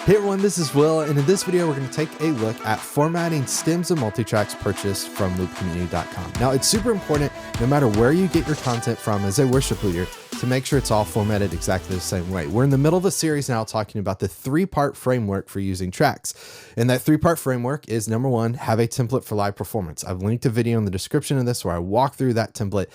Hey everyone, this is Will, and in this video we're going to take a look at formatting stems and multitracks purchased from loopcommunity.com. Now, it's super important, no matter where you get your content from as a worship leader, to make sure it's all formatted exactly the same way. We're in the middle of a series now talking about the three-part framework for using tracks. And that three-part framework is, number one, have a template for live performance. I've linked a video in the description of this where I walk through that template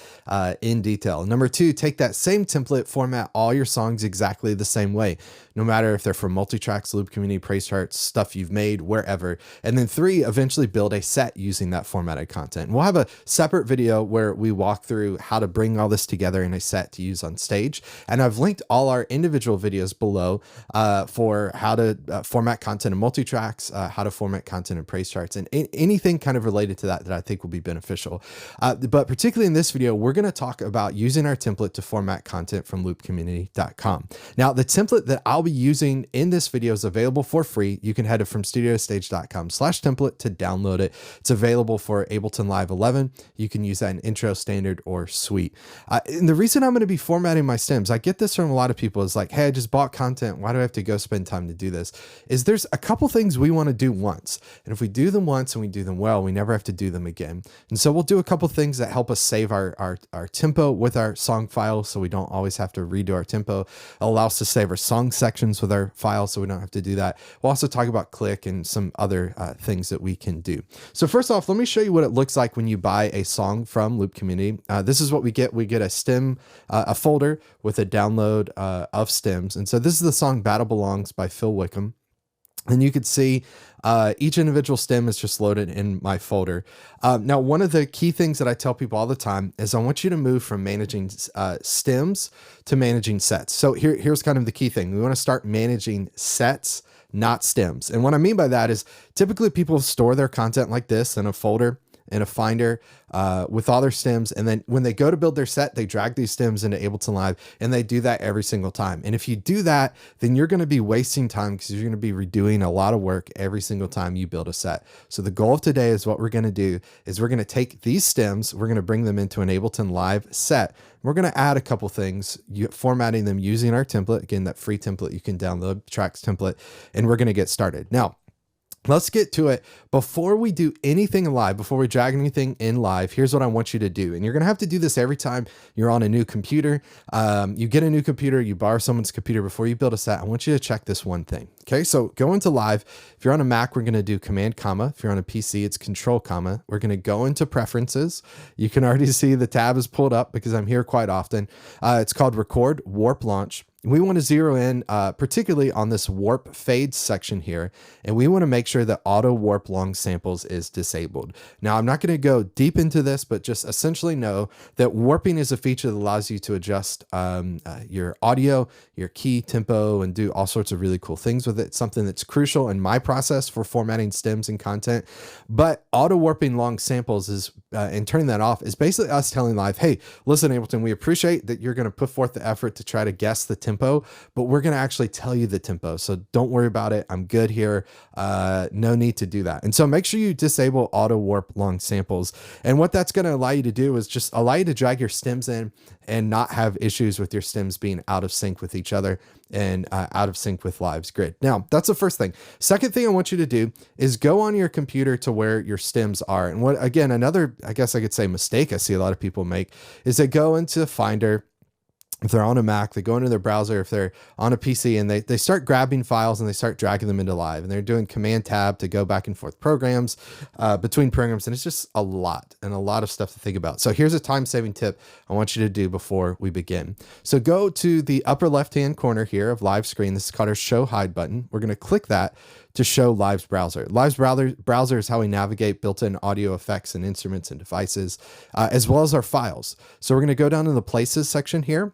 in detail. Number two, take that same template, format all your songs exactly the same way, no matter if they're from multitracks, loop community, praise charts, stuff you've made, wherever. And then three, eventually build a set using that formatted content. And we'll have a separate video where we walk through how to bring all this together in a set to use on stage. And I've linked all our individual videos below for how to format content in multitracks, how to format content in praise charts, and anything kind of related to that I think will be beneficial. But particularly in this video, we're going to talk about using our template to format content from loopcommunity.com. Now, the template that I'll be using in this video is available for free. You can head to fromstudiostage.com/template to download it. It's available for Ableton Live 11. You can use that in intro, standard, or suite. And the reason I'm going to be formatting my stems, I get this from a lot of people, is like, hey, I just bought content. Why do I have to go spend time to do this? Is there's a couple things we want to do once. And if we do them once and we do them well, we never have to do them again. And so we'll do a couple things that help us save our tempo with our song file, so we don't always have to redo our tempo. It'll allow us to save our song sections with our file, so we don't have to do that. We'll also talk about click and some other things that we can do. So first off, let me show you what it looks like when you buy a song from Loop Community. This is what we get. We get a stem, a folder with a download of stems. And so this is the song Battle Belongs by Phil Wickham. And you could see each individual stem is just loaded in my folder. Now, one of the key things that I tell people all the time is I want you to move from managing stems to managing sets. So here's kind of the key thing. We want to start managing sets, not stems. And what I mean by that is typically people store their content like this in a folder, in a finder with all their stems. And then when they go to build their set, they drag these stems into Ableton Live, and they do that every single time. And if you do that, then you're going to be wasting time because you're going to be redoing a lot of work every single time you build a set. So the goal of today is what we're going to do is we're going to take these stems, we're going to bring them into an Ableton Live set. We're going to add a couple things, formatting them using our template. Again, that free template you can download, tracks template, and we're going to get started. Now, let's get to it. Before we do anything live, before we drag anything in live, here's what I want you to do. And you're going to have to do this every time you're on a new computer. You get a new computer, you borrow someone's computer before you build a set. I want you to check this one thing. Okay, so go into live. If you're on a Mac, we're going to do Command, comma. If you're on a PC, it's Control, comma. We're going to go into Preferences. You can already see the tab is pulled up because I'm here quite often. It's called Record, Warp, Launch. We want to zero in particularly on this warp fade section here, and we want to make sure that auto warp long samples is disabled. Now, I'm not going to go deep into this, but just essentially know that warping is a feature that allows you to adjust your audio, your key, tempo, and do all sorts of really cool things with it. It's something that's crucial in my process for formatting stems and content. But auto warping long samples is and turning that off is basically us telling Live, hey, listen, Ableton, we appreciate that you're going to put forth the effort to try to guess the tempo, but we're going to actually tell you the tempo. So don't worry about it. I'm good here. No need to do that. And so make sure you disable auto warp long samples. And what that's going to allow you to do is just allow you to drag your stems in and not have issues with your stems being out of sync with each other and out of sync with Live's grid. Now, that's the first thing. Second thing I want you to do is go on your computer to where your stems are. And what, again, another, I guess I could say mistake I see a lot of people make is they go into Finder. If they're on a Mac, they go into their browser. If they're on a PC, and they start grabbing files and they start dragging them into Live, and they're doing Command Tab to go back and forth programs between programs. And it's just a lot of stuff to think about. So here's a time-saving tip I want you to do before we begin. So go to the upper left-hand corner here of Live screen. This is called our Show Hide button. We're going to click that to show Live's browser. Live's browser is how we navigate built-in audio effects and instruments and devices, as well as our files. So we're going to go down to the Places section here,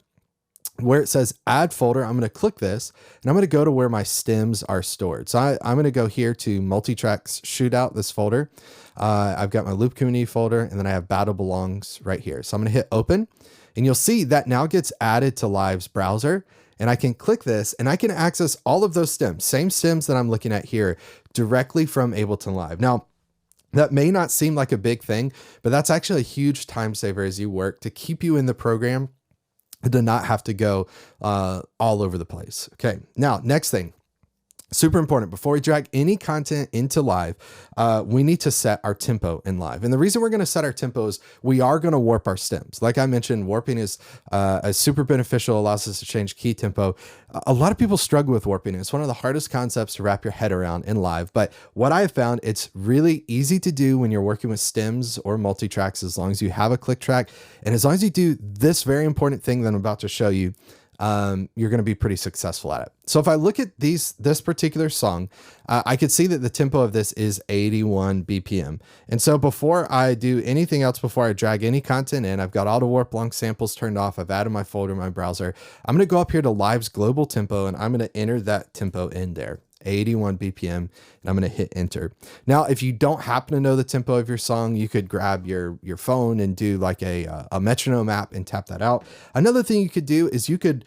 where it says add folder. I'm going to click this, and I'm going to go to where my stems are stored. So I'm going to go here to multitracks shootout, this folder. I've got my loop community folder, and then I have Battle Belongs right here. So I'm going to hit open, and you'll see that now gets added to Live's browser. And I can click this, and I can access all of those stems, same stems that I'm looking at here, directly from Ableton Live. Now, that may not seem like a big thing, but that's actually a huge time saver as you work to keep you in the program, to not have to go all over the place. Okay, now next thing. Super important. Before we drag any content into live, we need to set our tempo in live. And the reason we're going to set our tempo is we are going to warp our stems. Like I mentioned, warping is super beneficial, allows us to change key tempo. A lot of people struggle with warping. It's one of the hardest concepts to wrap your head around in live. But what I have found, it's really easy to do when you're working with stems or multi-tracks, as long as you have a click track. And as long as you do this very important thing that I'm about to show you, you're going to be pretty successful at it. So if I look at this particular song, I could see that the tempo of this is 81 BPM. And so before I do anything else, before I drag any content in, I've got auto warp long samples turned off. I've added my folder in my browser. I'm going to go up here to Live's global tempo, and I'm going to enter that tempo in there. 81 BPM, and I'm going to hit enter. Now, if you don't happen to know the tempo of your song, you could grab your phone and do like a metronome app and tap that out. Another thing you could do is you could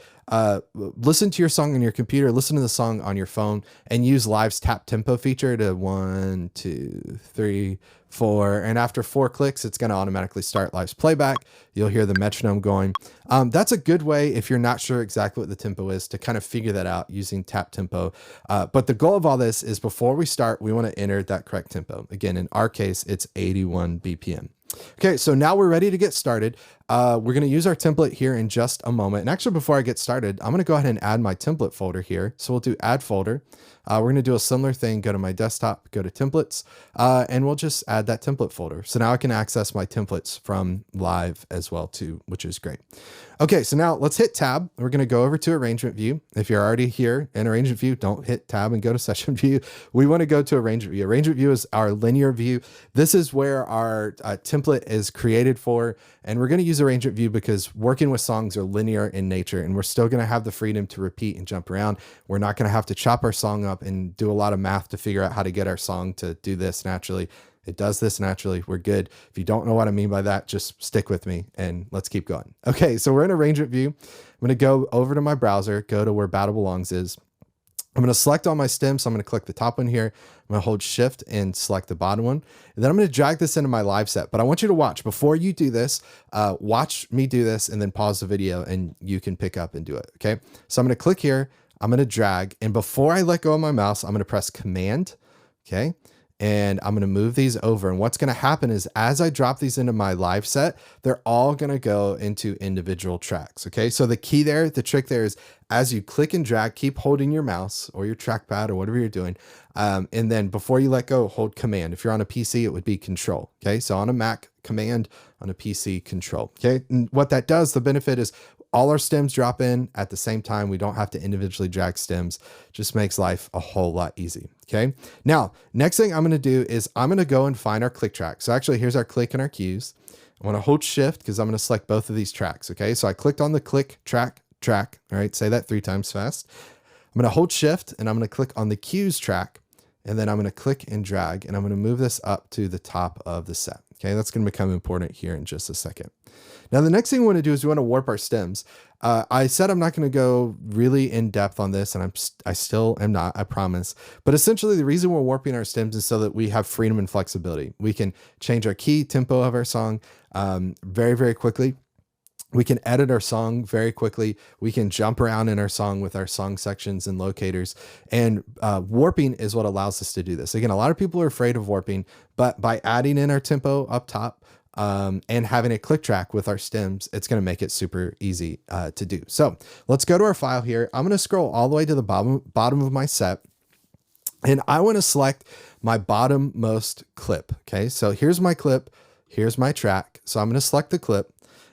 listen to your song on your computer, listen to the song on your phone, and use Live's tap tempo feature to 1, 2, 3, 4. And after 4 clicks, it's going to automatically start Live's playback. You'll hear the metronome going. That's a good way, if you're not sure exactly what the tempo is, to kind of figure that out using tap tempo. But the goal of all this is before we start, we want to enter that correct tempo. Again, in our case, it's 81 BPM. Okay, so now we're ready to get started. We're going to use our template here in just a moment. And actually, before I get started, I'm going to go ahead and add my template folder here. So we'll do add folder. We're going to do a similar thing. Go to my desktop, go to templates, and we'll just add that template folder. So now I can access my templates from Live as well too, which is great. Okay, so now let's hit tab. We're going to go over to arrangement view. If you're already here in arrangement view, don't hit tab and go to session view. We want to go to arrangement view. Arrangement view is our linear view. This is where our template is created for. And we're going to use arrangement view because working with songs are linear in nature, and we're still going to have the freedom to repeat and jump around. We're not going to have to chop our song up and do a lot of math to figure out how to get our song to do this naturally. It does this naturally. We're good. If you don't know what I mean by that, just stick with me and let's keep going. Okay, so we're in arrangement view. I'm going to go over to my browser, go to where Battle Belongs is. I'm going to select all my stems. So I'm going to click the top one here. I'm going to hold shift and select the bottom one. And then I'm going to drag this into my live set. But I want you to watch before you do this, watch me do this and then pause the video and you can pick up and do it. Okay. So I'm going to click here. I'm going to drag. And before I let go of my mouse, I'm going to press Command. Okay. And I'm going to move these over. And what's going to happen is as I drop these into my live set, they're all going to go into individual tracks. Okay. So the key there, the trick there is as you click and drag, keep holding your mouse or your trackpad or whatever you're doing. And then before you let go, hold Command. If you're on a PC, it would be Control. Okay. So on a Mac, Command, on a PC, Control. Okay. And what that does, the benefit is all our stems drop in at the same time. We don't have to individually drag stems. Just makes life a whole lot easy. Okay. Now, next thing I'm going to do is I'm going to go and find our click track. So actually here's our click and our cues. I want to hold shift because I'm going to select both of these tracks. Okay. So I clicked on the click track. All right. Say that 3 times fast. I'm going to hold shift and I'm going to click on the cues track. And then I'm going to click and drag and I'm going to move this up to the top of the set. Okay. That's going to become important here in just a second. Now, the next thing we want to do is we want to warp our stems. I said I'm not going to go really in depth on this, and I still am not, I promise. But essentially, the reason we're warping our stems is so that we have freedom and flexibility. We can change our key, tempo of our song very, very quickly. We can edit our song very quickly. We can jump around in our song with our song sections and locators. And warping is what allows us to do this. Again, a lot of people are afraid of warping, but by adding in our tempo up top, and having a click track with our stems, it's going to make it super easy to do. So let's go to our file here. I'm going to scroll all the way to the bottom of my set. And I want to select my bottommost clip. Okay, so here's my clip. Here's my track. So I'm going to select the clip.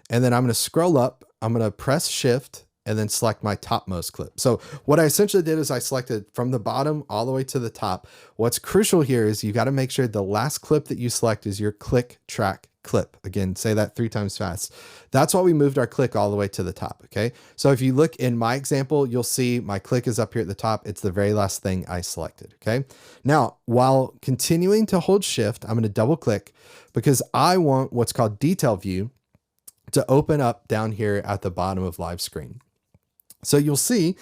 And then I'm going to scroll up. I'm going to press shift and then select my topmost clip. So what I essentially did is I selected from the bottom all the way to the top. What's crucial here is you got to make sure the last clip that you select is your click track clip. Again, say that 3 times fast. That's why we moved our click all the way to the top. Okay. So if you look in my example, you'll see my click is up here at the top. It's the very last thing I selected. Okay. Now, while continuing to hold shift, I'm going to double click because I want what's called detail view to open up down here at the bottom of live screen. So you'll see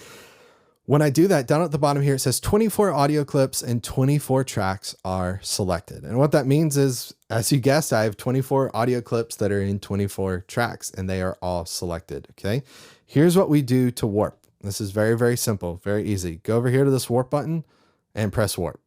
when I do that down at the bottom here, it says 24 audio clips and 24 tracks are selected. And what that means is, as you guessed, I have 24 audio clips that are in 24 tracks and they are all selected. Okay. Here's what we do to warp. This is very, very simple, very easy. Go over here to this warp button, and press warp.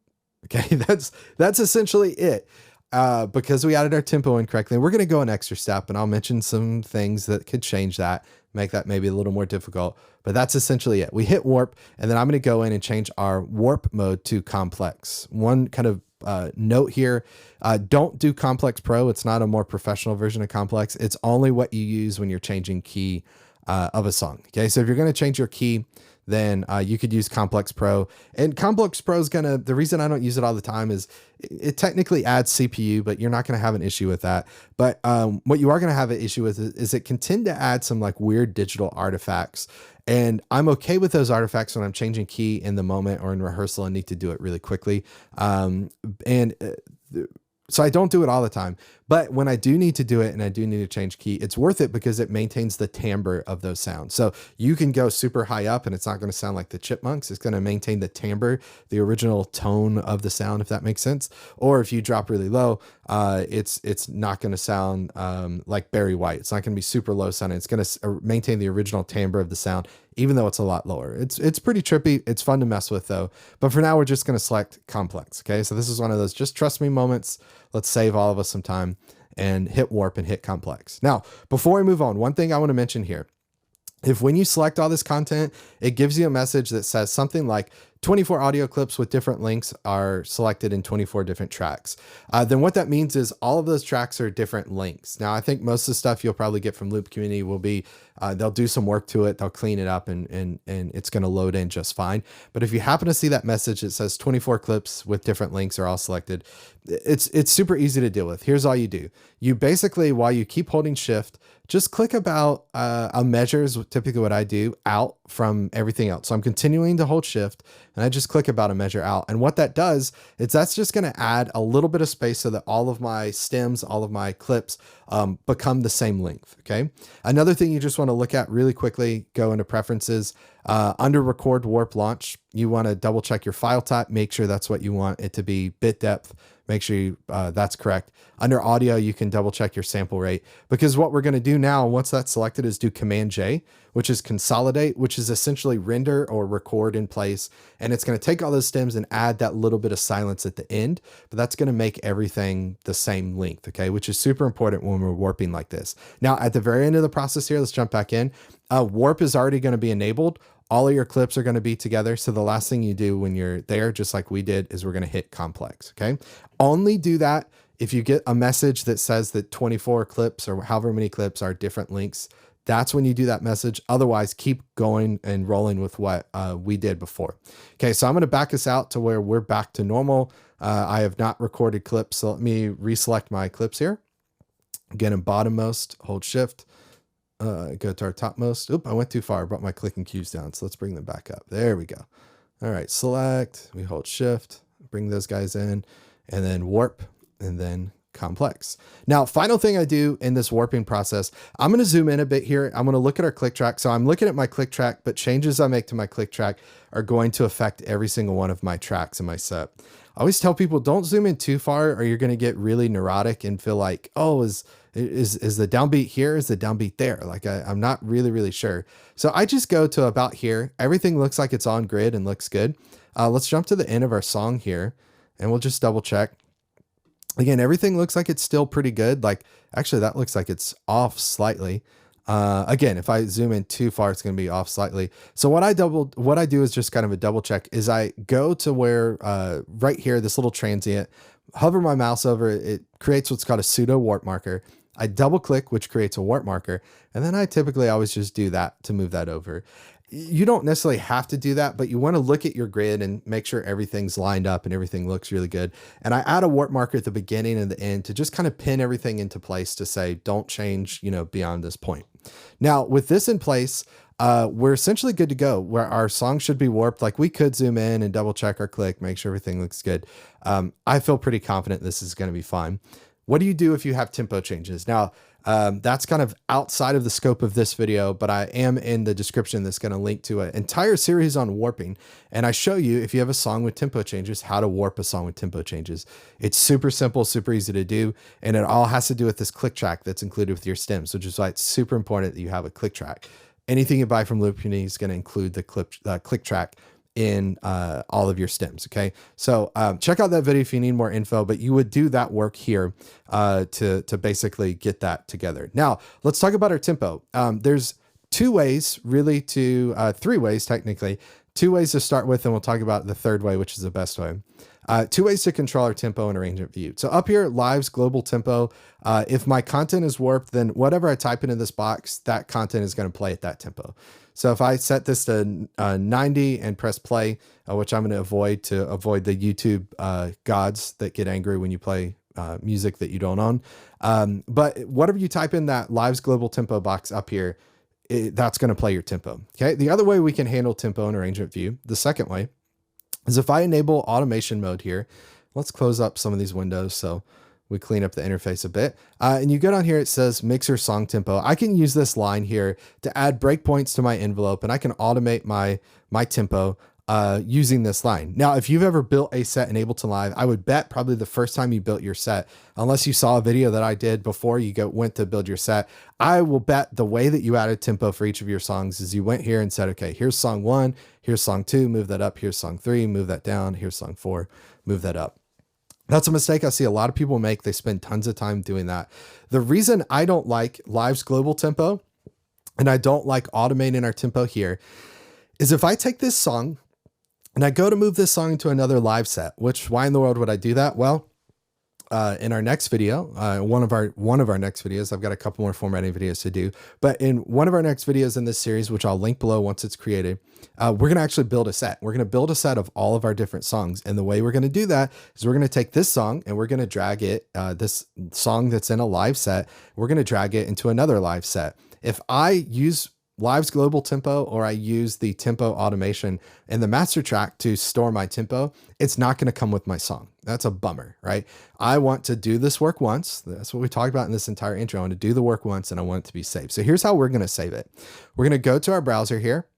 Okay, that's essentially it. Because we added our tempo incorrectly, we're going to go an extra step, and I'll mention some things that could change that, make that maybe a little more difficult, but that's essentially it. We hit warp, and then I'm going to go in and change our warp mode to complex. One kind of note here, don't do complex pro. It's not a more professional version of complex. It's only what you use when you're changing key of a song. Okay, so if you're going to change your key, then you could use Complex Pro. And Complex Pro is the reason I don't use it all the time is it technically adds CPU, but you're not going to have an issue with that. But what you are going to have an issue with is it can tend to add some like weird digital artifacts. And I'm okay with those artifacts when I'm changing key in the moment or in rehearsal and need to do it really quickly. So I don't do it all the time, but when I do need to do it and I do need to change key, it's worth it because it maintains the timbre of those sounds. So you can go super high up and it's not going to sound like the Chipmunks. It's going to maintain the timbre, the original tone of the sound, if that makes sense. Or if you drop really low, it's not going to sound like Barry White. It's not going to be super low sounding. It's going to maintain the original timbre of the sound, even though it's a lot lower. It's pretty trippy. It's fun to mess with though. But for now, we're just going to select complex. Okay. So this is one of those just trust me moments. Let's save all of us some time and hit warp and hit complex. Now, before we move on, one thing I want to mention here, if when you select all this content, it gives you a message that says something like 24 audio clips with different links are selected in 24 different tracks. Then what that means is all of those tracks are different links. Now, I think most of the stuff you'll probably get from Loop Community will be, they'll do some work to it. They'll clean it up and it's going to load in just fine. But if you happen to see that message that says 24 clips with different links are all selected, it's super easy to deal with. Here's all you do. You basically, while you keep holding shift, just click about a measure is typically what I do out from everything else. So I'm continuing to hold shift and I just click about a measure out. And what that does is that's just going to add a little bit of space so that all of my stems, all of my clips become the same length. Okay. Another thing you just want to look at really quickly, go into preferences, under record warp launch, you want to double check your file type, make sure that's what you want it to be, bit depth. Make sure that's correct. Under audio, you can double check your sample rate, because what we're going to do now, once that's selected, is do Command J, which is consolidate, which is essentially render or record in place. And it's going to take all those stems and add that little bit of silence at the end, but that's going to make everything the same length. Okay. Which is super important when we're warping like this. Now at the very end of the process here, let's jump back in. Warp is already going to be enabled. All of your clips are going to be together. So the last thing you do when you're there, just like we did, is we're going to hit complex. Okay. Only do that if you get a message that says that 24 clips or however many clips are different links. That's when you do that message. Otherwise, keep going and rolling with what we did before. Okay. So I'm going to back us out to where we're back to normal. I have not recorded clips. So let me reselect my clips here. Again, in bottommost, hold shift. Go to our topmost. Oop, I went too far. I brought my clicking cues down. So let's bring them back up. There we go. All right. Select, we hold shift, bring those guys in, and then warp, and then complex. Now, final thing I do in this warping process, I'm going to zoom in a bit here. I'm going to look at our click track. So I'm looking at my click track, but changes I make to my click track are going to affect every single one of my tracks in my set. I always tell people, don't zoom in too far or you're going to get really neurotic and feel like, oh, is the downbeat here? Is the downbeat there? Like I'm not really sure. So I just go to about here. Everything looks like it's on grid and looks good. Let's jump to the end of our song here and we'll just double check. Again, everything looks like it's still pretty good. Like actually that looks like it's off slightly. Again, if I zoom in too far, it's going to be off slightly. So what I do is just kind of a double check is I go to where, right here, this little transient, hover my mouse over it, it creates what's called a pseudo warp marker. I double click, which creates a warp marker. And then I typically always just do that to move that over. You don't necessarily have to do that, but you want to look at your grid and make sure everything's lined up and everything looks really good. And I add a warp marker at the beginning and the end to just kind of pin everything into place to say, don't change, beyond this point. Now with this in place, we're essentially good to go where our song should be warped. Like we could zoom in and double check our click, make sure everything looks good. I feel pretty confident this is going to be fine. What do you do if you have tempo changes? Now, that's kind of outside of the scope of this video, but I am in the description that's going to link to an entire series on warping. And I show you, if you have a song with tempo changes, how to warp a song with tempo changes. It's super simple, super easy to do. And it all has to do with this click track that's included with your stems, which is why it's super important that you have a click track. Anything you buy from Loop Community is going to include the click track in all of your stems. Okay. So check out that video if you need more info, but you would do that work here to basically get that together. Now let's talk about our tempo. There's two ways really to, three ways technically, two ways to start with, and we'll talk about the third way, which is the best way. Two ways to control our tempo and arrangement view. So up here, Live's global tempo. If my content is warped, then whatever I type into this box, that content is going to play at that tempo. So if I set this to 90 and press play, which I'm going to avoid the YouTube gods that get angry when you play music that you don't own. But whatever you type in that Live's global tempo box up here, that's going to play your tempo. Okay. The other way we can handle tempo and arrangement view, the second way, is if I enable automation mode here. Let's close up some of these windows so we clean up the interface a bit. And you go down here, it says mixer song tempo. I can use this line here to add breakpoints to my envelope, and I can automate my tempo using this line. Now, if you've ever built a set in Ableton Live, I would bet probably the first time you built your set, unless you saw a video that I did before you went to build your set, I will bet the way that you added tempo for each of your songs is you went here and said, okay, here's song 1, here's song 2, move that up, here's song 3, move that down, here's song 4, move that up. That's a mistake I see a lot of people make. They spend tons of time doing that. The reason I don't like Live's global tempo and I don't like automating our tempo here is if I take this song and I go to move this song into another live set, which why in the world would I do that? Well, in our next video, one of our next videos, I've got a couple more formatting videos to do, but in one of our next videos in this series, which I'll link below once it's created, we're going to actually build a set. We're going to build a set of all of our different songs. And the way we're going to do that is we're going to take this song and we're going to drag it, this song that's in a live set, we're going to drag it into another live set. If I use Live's global tempo, or I use the tempo automation in the master track to store my tempo, it's not going to come with my song. That's a bummer, right? I want to do this work once. That's what we talked about in this entire intro. I want to do the work once and I want it to be saved. So here's how we're going to save it. We're going to go to our browser here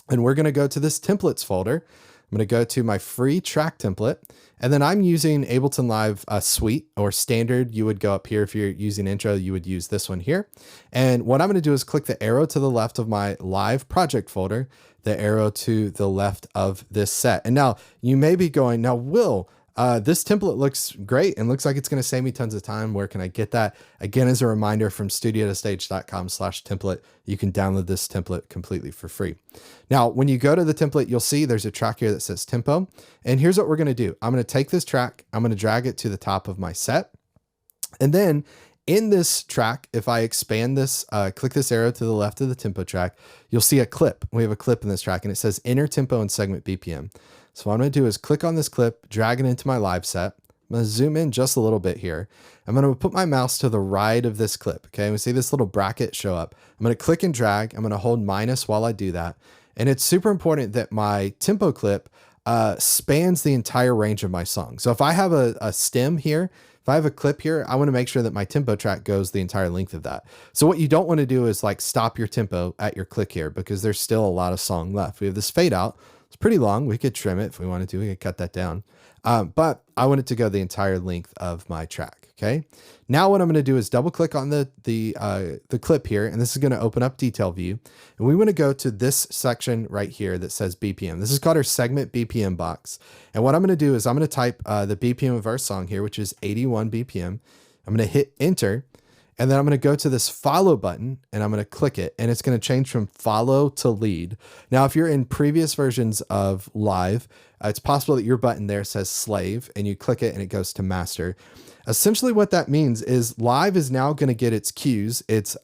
and we're going to go to this templates folder. I'm going to go to my free track template, and then I'm using Ableton Live Suite or Standard. You would go up here. If you're using intro, you would use this one here. And what I'm going to do is click the arrow to the left of my live project folder, the arrow to the left of this set. And now you may be going, now Will, this template looks great and looks like it's going to save me tons of time. Where can I get that? Again, as a reminder, from studiotostage.com/template, you can download this template completely for free. Now, when you go to the template, you'll see there's a track here that says tempo. And here's what we're going to do. I'm going to take this track, I'm going to drag it to the top of my set. And then in this track, if I expand this, click this arrow to the left of the tempo track, you'll see a clip. We have a clip in this track and it says enter tempo and segment BPM. So what I'm going to do is click on this clip, drag it into my live set. I'm going to zoom in just a little bit here. I'm going to put my mouse to the right of this clip. Okay. We see this little bracket show up. I'm going to click and drag. I'm going to hold minus while I do that. And it's super important that my tempo clip spans the entire range of my song. So if I have a stem here, if I have a clip here, I want to make sure that my tempo track goes the entire length of that. So what you don't want to do is like stop your tempo at your click here, because there's still a lot of song left. We have this fade out. It's pretty long. We could trim it if we wanted to. We could cut that down. But I want it to go the entire length of my track. Okay. Now what I'm going to do is double click on the clip here, and this is going to open up detail view. And we want to go to this section right here that says BPM. This is called our segment BPM box. And what I'm going to do is I'm going to type the BPM of our song here, which is 81 BPM. I'm going to hit enter. And then I'm going to go to this follow button and I'm going to click it, and it's going to change from follow to lead. Now, if you're in previous versions of Live, it's possible that your button there says slave and you click it and it goes to master. Essentially what that means is Live is now going to get its cues, its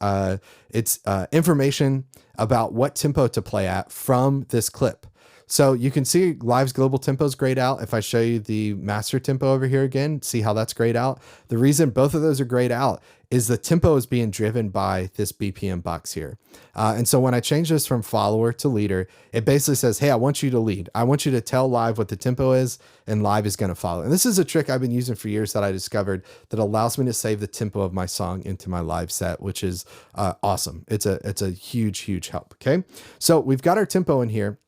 information about what tempo to play at from this clip. So you can see Live's global tempo is grayed out. If I show you the master tempo over here again, see how that's grayed out. The reason both of those are grayed out is the tempo is being driven by this BPM box here. And so when I change this from follower to leader, it basically says, hey, I want you to lead. I want you to tell Live what the tempo is, and Live is going to follow. And this is a trick I've been using for years that I discovered that allows me to save the tempo of my song into my live set, which is awesome. It's a huge, huge help. Okay. So we've got our tempo in here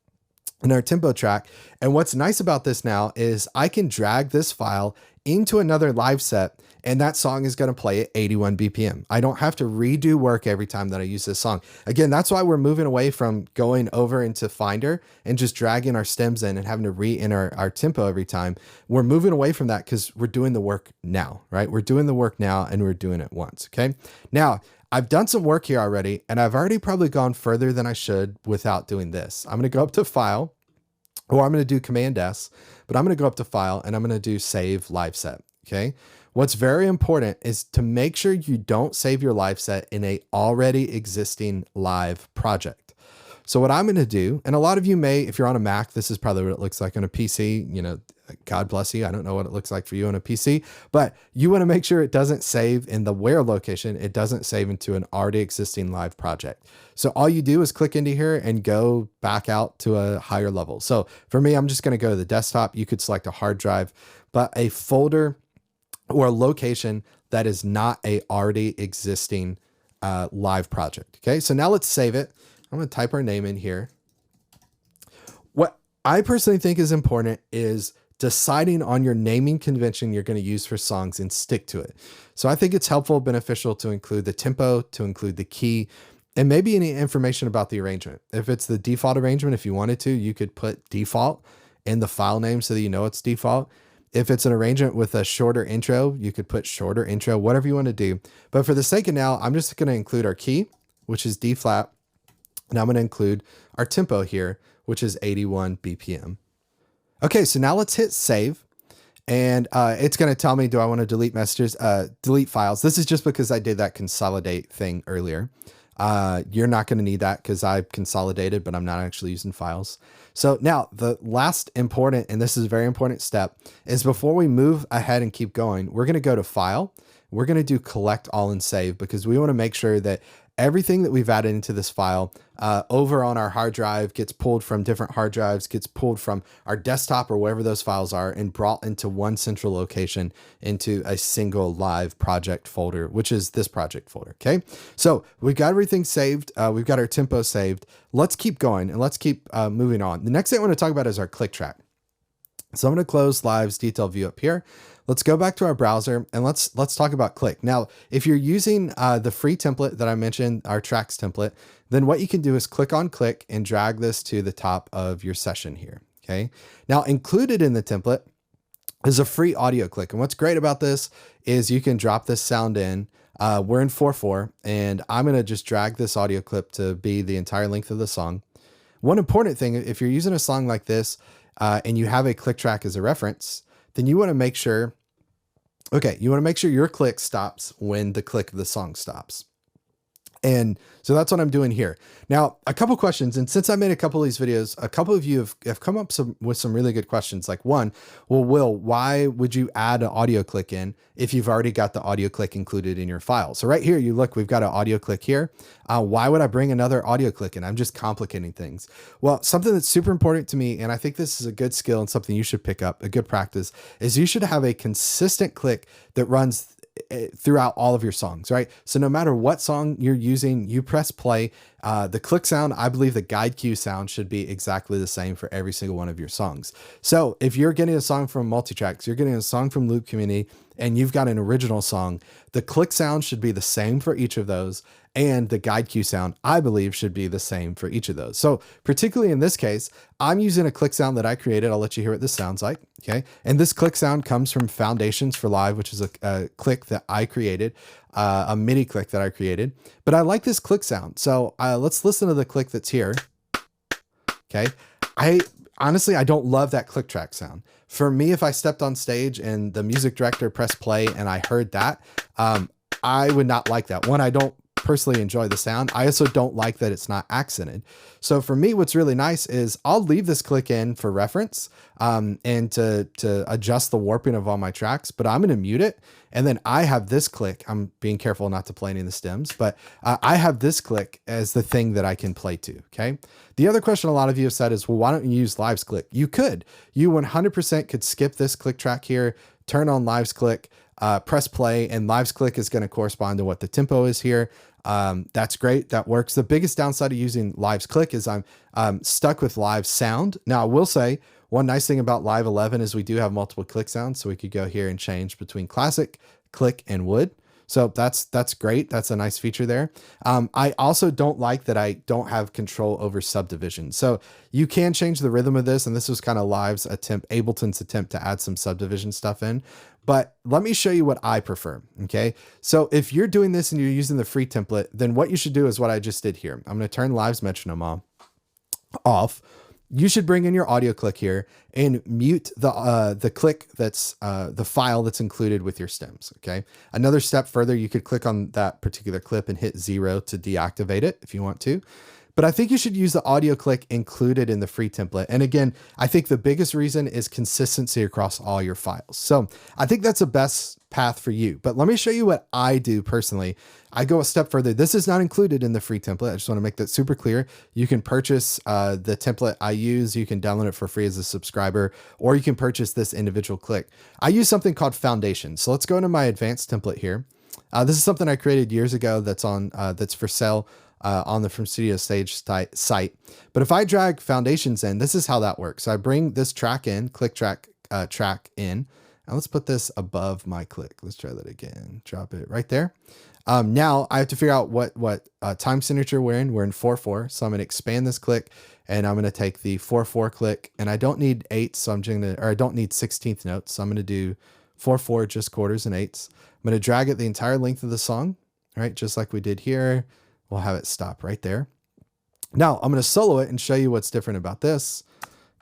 in our tempo track. And what's nice about this now is I can drag this file into another live set, and that song is going to play at 81 BPM. I don't have to redo work every time that I use this song. Again, that's why we're moving away from going over into Finder and just dragging our stems in and having to re-enter our tempo every time. We're moving away from that because we're doing the work now, right? We're doing the work now and we're doing it once, okay? Now, I've done some work here already, and I've already probably gone further than I should without doing this. I'm going to go up to File, or I'm going to do Command S, but I'm going to go up to File and I'm going to do Save Live Set, okay? What's very important is to make sure you don't save your live set in a already existing live project. So what I'm going to do, and a lot of you may, if you're on a Mac, this is probably what it looks like on a PC, you know, God bless you. I don't know what it looks like for you on a PC, but you want to make sure it doesn't save in the where location. It doesn't save into an already existing live project. So all you do is click into here and go back out to a higher level. So for me, I'm just going to go to the desktop. You could select a hard drive, but a folder or a location that is not a already existing live project. Okay. So now let's save it. I'm going to type our name in here. What I personally think is important is deciding on your naming convention you're going to use for songs and stick to it. So I think it's helpful, beneficial to include the tempo, to include the key, and maybe any information about the arrangement. If it's the default arrangement, if you wanted to, you could put default in the file name so that you know it's default. If it's an arrangement with a shorter intro, you could put shorter intro, whatever you want to do. But for the sake of now, I'm just going to include our key, which is D flat. And I'm going to include our tempo here, which is 81 BPM. Okay, so now let's hit save. And it's going to tell me, do I want to delete messages, delete files? This is just because I did that consolidate thing earlier. You're not going to need that because I've consolidated, but I'm not actually using files. So now the last important, and this is a very important step, is before we move ahead and keep going, we're going to go to File. We're going to do Collect All and Save because we want to make sure that everything that we've added into this file over on our hard drive gets pulled from different hard drives, gets pulled from our desktop or wherever those files are and brought into one central location into a single live project folder, which is this project folder. Okay. So we've got everything saved. We've got our tempo saved. Let's keep going and let's keep moving on. The next thing I want to talk about is our click track. So I'm going to close Live's detail view up here. Let's go back to our browser and let's talk about click. Now, if you're using the free template that I mentioned, our tracks template, then what you can do is click on click and drag this to the top of your session here. Okay. Now included in the template is a free audio click. And what's great about this is you can drop this sound in. We're in 4/4 and I'm going to just drag this audio clip to be the entire length of the song. One important thing, if you're using a song like this and you have a click track as a reference, then you want to make sure, you want to make sure your click stops when the click of the song stops. And so that's what I'm doing here. Now, a couple questions. And since I made a couple of these videos, a couple of you have come up with some really good questions. Like one, well, Will, why would you add an audio click in if you've already got the audio click included in your file? So right here, you look, we've got an audio click here. Why would I bring another audio click in? I'm just complicating things. Well, something that's super important to me, and I think this is a good skill and something you should pick up, a good practice, is you should have a consistent click that runs throughout all of your songs, right? So no matter what song you're using, you press play, the click sound, I believe the guide cue sound should be exactly the same for every single one of your songs. So if you're getting a song from multitracks, you're getting a song from Loop Community, and you've got an original song, the click sound should be the same for each of those. And the guide cue sound, I believe, should be the same for each of those. So particularly in this case, I'm using a click sound that I created. I'll let you hear what this sounds like. Okay. And this click sound comes from Foundations for Live, which is a click that I created, a MIDI click that I created. But I like this click sound. So let's listen to the click that's here. Okay. Honestly, I don't love that click track sound. For me, if I stepped on stage and the music director pressed play and I heard that, I would not like that. One, I don't personally enjoy the sound. I also don't like that it's not accented. So for me, what's really nice is I'll leave this click in for reference and to adjust the warping of all my tracks, but I'm going to mute it. And then I have this click. I'm being careful not to play any of the stems, but I have this click as the thing that I can play to. Okay. The other question a lot of you have said is, well, why don't you use Live's click? You could. You 100% could skip this click track here, turn on Live's click, press play, and Live's click is going to correspond to what the tempo is here. That's great. That works. The biggest downside of using Live's click is I'm stuck with Live sound. Now I will say one nice thing about Live 11 is we do have multiple click sounds. So we could go here and change between classic, click, and wood. So that's great. That's a nice feature there. I also don't like that I don't have control over subdivision. So you can change the rhythm of this. And this was kind of Live's attempt, Ableton's attempt to add some subdivision stuff in. But let me show you what I prefer. Okay. So if you're doing this and you're using the free template, then what you should do is what I just did here. I'm going to turn Live's metronome off. You should bring in your audio click here and mute the click that's the file that's included with your stems. Okay. Another step further, you could click on that particular clip and hit 0 to deactivate it if you want to. But I think you should use the audio click included in the free template. And again, I think the biggest reason is consistency across all your files. So I think that's the best path for you. But let me show you what I do personally. I go a step further. This is not included in the free template. I just want to make that super clear. You can purchase the template I use. You can download it for free as a subscriber, or you can purchase this individual click. I use something called Foundation. So let's go into my advanced template here. This is something I created years ago that's on that's for sale on the From Studio Stage site. But if I drag Foundations in, this is how that works. So I bring this track in, click track in, and let's put this above my click. Let's try that again. Drop it right there. Now I have to figure out what time signature we're in. We're in 4/4. So I'm going to expand this click, and I'm going to take the 4/4 click, and I don't need 8. So I'm going to, or I don't need 16th notes. So I'm going to do 4/4, just quarters and eighths. I'm going to drag it the entire length of the song, right? Just like we did here. We'll have it stop right there. Now I'm going to solo it and show you what's different about this.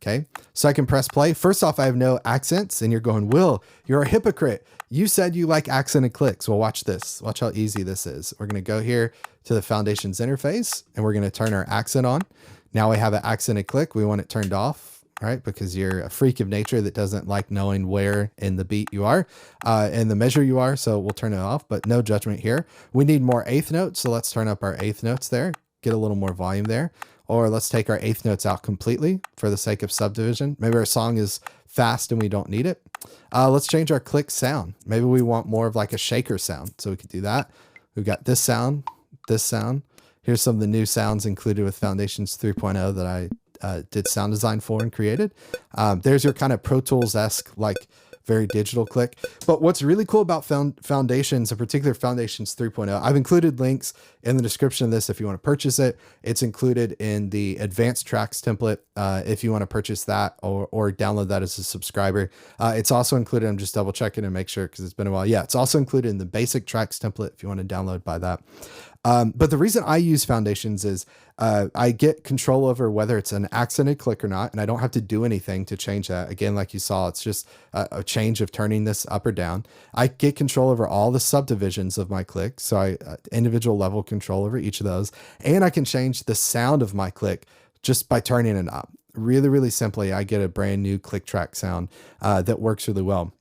Okay. So I can press play. First off, I have no accents, and you're going, Will, you're a hypocrite. You said you like accented clicks. Well, watch this. Watch how easy this is. We're going to go here to the Foundations interface, and we're going to turn our accent on. Now we have an accented click. We want it turned off, right? Because you're a freak of nature that doesn't like knowing where in the beat you are and the measure you are. So we'll turn it off, but no judgment here. We need more eighth notes. So let's turn up our eighth notes there, get a little more volume there. Or let's take our eighth notes out completely for the sake of subdivision. Maybe our song is fast and we don't need it. Let's change our click sound. Maybe we want more of like a shaker sound. So we could do that. We've got this sound, this sound. Here's some of the new sounds included with Foundations 3.0 that I did sound design for and created. There's your kind of Pro Tools-esque, like very digital click. But what's really cool about Foundations, in particular Foundations 3.0, I've included links in the description of this if you want to purchase it. It's included in the advanced tracks template if you want to purchase that or download that as a subscriber. It's also included, I'm just double checking to make sure because it's been a while. Yeah, it's also included in the basic tracks template if you want to download by that. But the reason I use Foundations is I get control over whether it's an accented click or not, and I don't have to do anything to change that. Again, like you saw, it's just a change of turning this up or down. I get control over all the subdivisions of my click, so I individual level control over each of those, and I can change the sound of my click just by turning it up. Really, really simply, I get a brand new click track sound that works really well.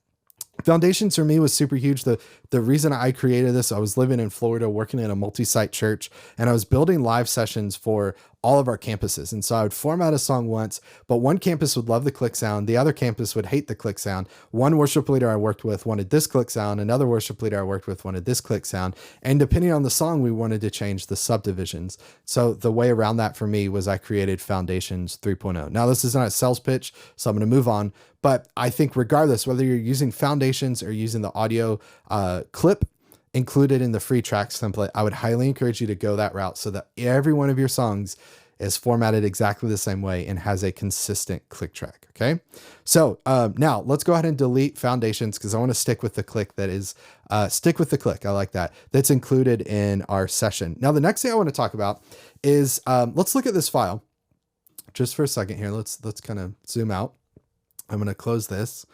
Foundations for me was super huge. The reason I created this, I was living in Florida, working in a multi-site church, and I was building live sessions for all of our campuses. And so I would format a song once, but one campus would love the click sound. The other campus would hate the click sound. One worship leader I worked with wanted this click sound. Another worship leader I worked with wanted this click sound. And depending on the song, we wanted to change the subdivisions. So the way around that for me was I created Foundations 3.0. Now this is not a sales pitch, so I'm going to move on. But I think regardless, whether you're using Foundations or using the audio clip included in the free tracks template, I would highly encourage you to go that route so that every one of your songs is formatted exactly the same way and has a consistent click track. Okay. So now let's go ahead and delete Foundations because I want to stick with the click that is, stick with the click. I like that. That's included in our session. Now, the next thing I want to talk about is let's look at this file just for a second here. Let's kind of zoom out. I'm going to close this.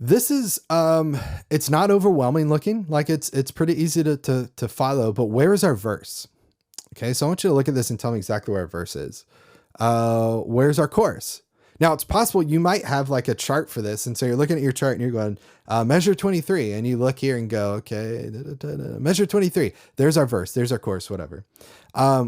This is, it's not overwhelming looking, like it's pretty easy to follow, but where is our verse? Okay. So I want you to look at this and tell me exactly where our verse is. Where's our chorus? Now it's possible you might have like a chart for this. And so you're looking at your chart and you're going, measure 23. And you look here and go, okay, measure 23. There's our verse. There's our chorus, whatever.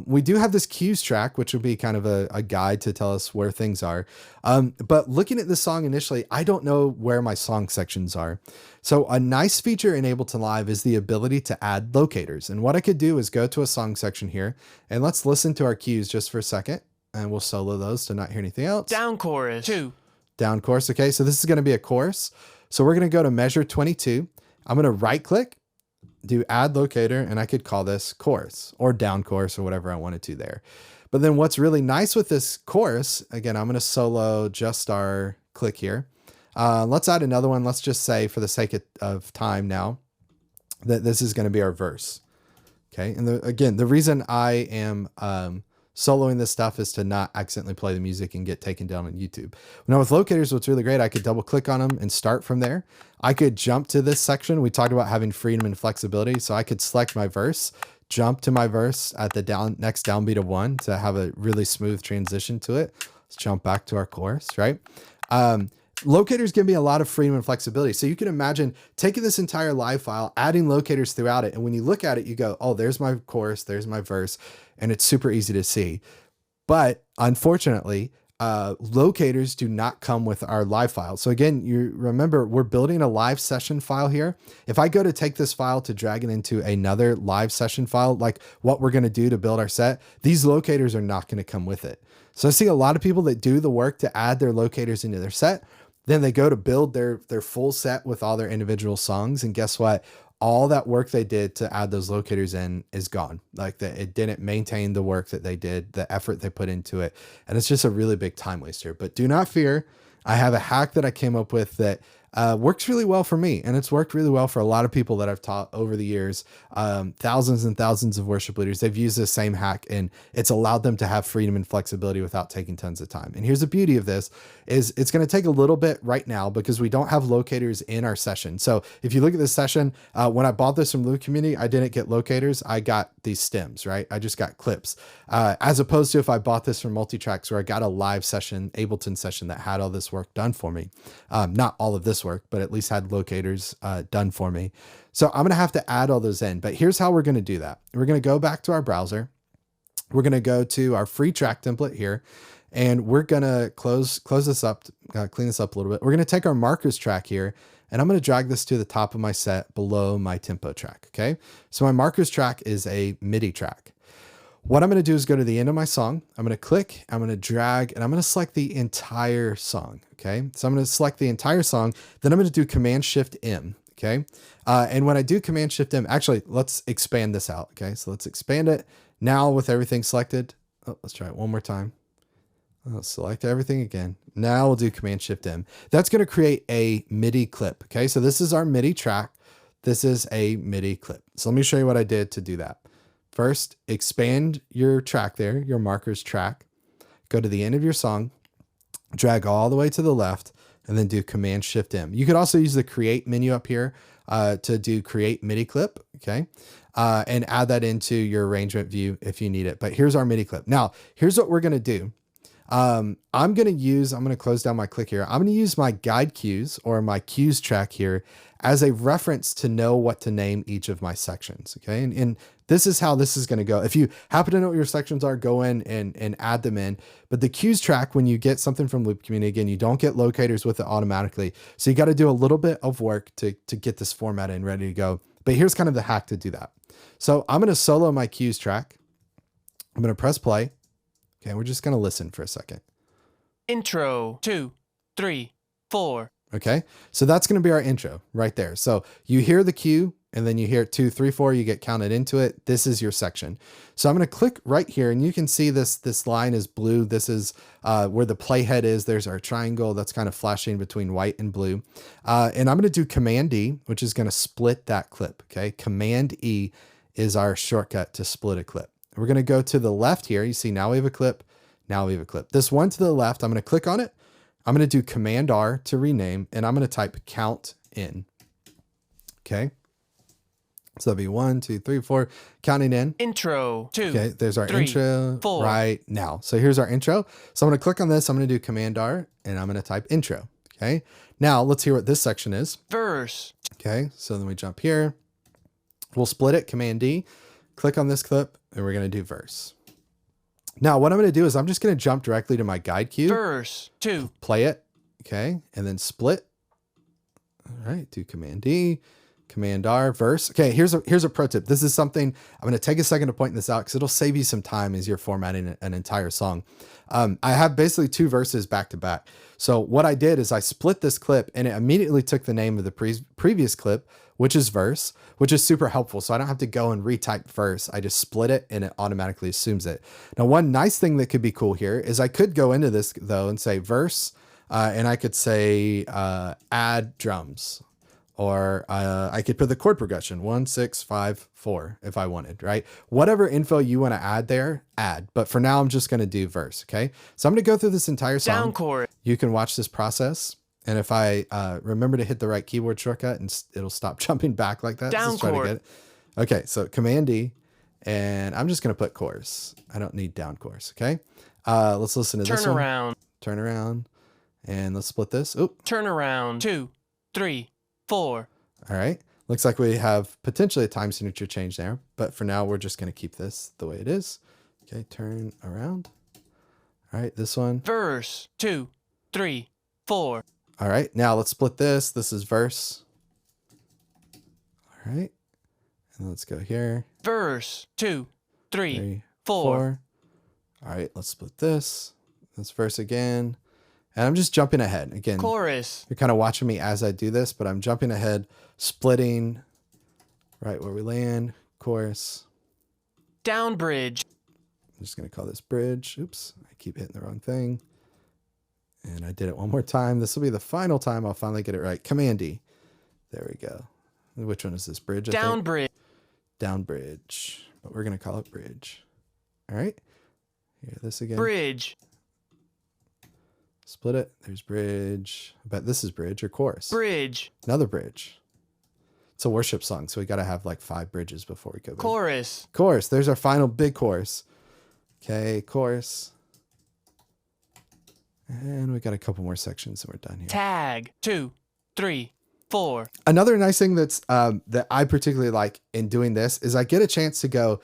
We do have this cues track, which will be kind of a guide to tell us where things are. But looking at this song initially, I don't know where my song sections are. So a nice feature in Ableton Live is the ability to add locators. And what I could do is go to a song section here and let's listen to our cues just for a second. And we'll solo those to not hear anything else. Down chorus 2. Down chorus. Okay. So this is going to be a chorus. So we're going to go to measure 22. I'm going to right click, do add locator, and I could call this chorus or down chorus or whatever I wanted to there. But then what's really nice with this chorus, again, I'm going to solo just our click here. Let's add another one. Let's just say for the sake of time now that this is going to be our verse. Okay. And again, the reason I am, soloing this stuff is to not accidentally play the music and get taken down on YouTube. Now with locators, what's really great, I could double click on them and start from there. I could jump to this section. We talked about having freedom and flexibility. So I could select my verse, jump to my verse at the next downbeat of 1 to have a really smooth transition to it. Let's jump back to our chorus, right? Locators give me a lot of freedom and flexibility. So you can imagine taking this entire live file, adding locators throughout it. And when you look at it, you go, oh, there's my chorus, there's my verse, and it's super easy to see. But unfortunately, locators do not come with our live file. So again, you remember we're building a live session file here. If I go to take this file to drag it into another live session file, like what we're going to do to build our set, these locators are not going to come with it. So I see a lot of people that do the work to add their locators into their set. Then they go to build their full set with all their individual songs. And guess what? All that work they did to add those locators in is gone. Like it didn't maintain the work that they did, the effort they put into it. And it's just a really big time waster. But do not fear. I have a hack that I came up with that works really well for me. And it's worked really well for a lot of people that I've taught over the years. Thousands and thousands of worship leaders, they've used this same hack and it's allowed them to have freedom and flexibility without taking tons of time. And here's the beauty of this is it's going to take a little bit right now because we don't have locators in our session. So if you look at this session, when I bought this from Loop Community, I didn't get locators. I got these stems, right? I just got clips, as opposed to if I bought this from multitracks where I got a live session, Ableton session that had all this work done for me. Not all of this work, but at least had locators done for me. So I'm going to have to add all those in, but here's how we're going to do that. We're going to go back to our browser. We're going to go to our free track template here, and we're going to close this up, clean this up a little bit. We're going to take our markers track here, and I'm going to drag this to the top of my set below my tempo track. Okay. So my markers track is a MIDI track. What I'm going to do is go to the end of my song. I'm going to click, I'm going to drag, and I'm going to select the entire song. Okay. So I'm going to select the entire song. Then I'm going to do Command Shift M. Okay. And when I do Command Shift M, actually, let's expand this out. Okay. So let's expand it now with everything selected. Oh, let's try it one more time. I'll select everything again. Now we'll do Command Shift M. That's going to create a MIDI clip. Okay. So this is our MIDI track. This is a MIDI clip. So let me show you what I did to do that. First, expand your track there, your markers track, go to the end of your song, drag all the way to the left, and then do Command Shift M. You could also use the create menu up here to do create MIDI clip. Okay. And add that into your arrangement view if you need it. But here's our MIDI clip. Now, here's what we're going to do. I'm going to close down my click here. I'm going to use my guide cues or my cues track here as a reference to know what to name each of my sections. Okay. And this is how this is going to go. If you happen to know what your sections are, go in and add them in. But the cues track, when you get something from Loop Community, again, you don't get locators with it automatically. So you got to do a little bit of work to get this format in ready to go. But here's kind of the hack to do that. So I'm going to solo my cues track. I'm going to press play. Okay, we're just going to listen for a second. Intro 2, 3, 4. Okay, so that's going to be our intro right there. So you hear the cue and then you hear 2, 3, 4, you get counted into it. This is your section. So I'm going to click right here and you can see this line is blue. This is where the playhead is. There's our triangle that's kind of flashing between white and blue. And I'm going to do Command E, which is going to split that clip. Okay, Command E is our shortcut to split a clip. We're going to go to the left here. You see, now we have a clip. Now we have a clip. This one to the left, I'm going to click on it. I'm going to do Command R to rename, and I'm going to type count in. Okay. So that'll be 1, 2, 3, 4, counting in. Intro 2. Okay, there's our 3, intro 4. right now. So here's our intro. So I'm going to click on this. I'm going to do Command R and I'm going to type intro. Okay. Now let's hear what this section is. Verse. Okay. So then we jump here. We'll split it, Command D, click on this clip, and we're going to do verse. Now what I'm going to do is I'm just going to jump directly to my guide cue. Verse 2. Play it. Okay. And then split. All right. Do Command D. Command R, verse. Okay, here's a pro tip. This is something I'm going to take a second to point this out because it'll save you some time as you're formatting an entire song. I have basically 2 verses back to back. So what I did is I split this clip and it immediately took the name of the previous clip, which is verse, which is super helpful. So I don't have to go and retype verse. I just split it and it automatically assumes it. Now, one nice thing that could be cool here is I could go into this though and say verse, and I could say add drums. Or I could put the chord progression 1, 6, 5, 4 if I wanted, right? Whatever info you want to add there, add. But for now, I'm just going to do verse. Okay. So I'm going to go through this entire song. Down chord. You can watch this process. And if I remember to hit the right keyboard shortcut and it'll stop jumping back like that. Down chord. To get it. Okay. So Command D and I'm just going to put chorus. I don't need down chorus. Okay. Let's listen to this one. Turn around. Turn around. And let's split this. Oop. Turn around. 2, 3, 4. All right. Looks like we have potentially a time signature change there, but for now, we're just going to keep this the way it is. Okay. Turn around. All right. This one. Verse 2, 3, 4. All right. Now let's split this. This is verse. All right. And let's go here. Verse 2, 3, 3, 4. All right. Let's split this. That's verse again. And I'm just jumping ahead. Again, Chorus. you're kind of watching me as I do this, but I'm jumping ahead, splitting right where we land, chorus. Down bridge. I'm just going to call this bridge. Oops, I keep hitting the wrong thing. And I did it one more time. This will be the final time I'll finally get it right. Command D. There we go. Which one is this? Bridge? Down bridge. Down bridge. But we're going to call it bridge. All right. Hear this again. Bridge. Split it. There's bridge. I bet this is bridge or chorus. Bridge. Another bridge. It's a worship song, so we got to have like 5 bridges before we go. Chorus. Chorus. There's our final big chorus. Okay, chorus. And we got a couple more sections and we're done here. Tag. 2, 3, 4. Another nice thing that's that I particularly like in doing this is I get a chance to go,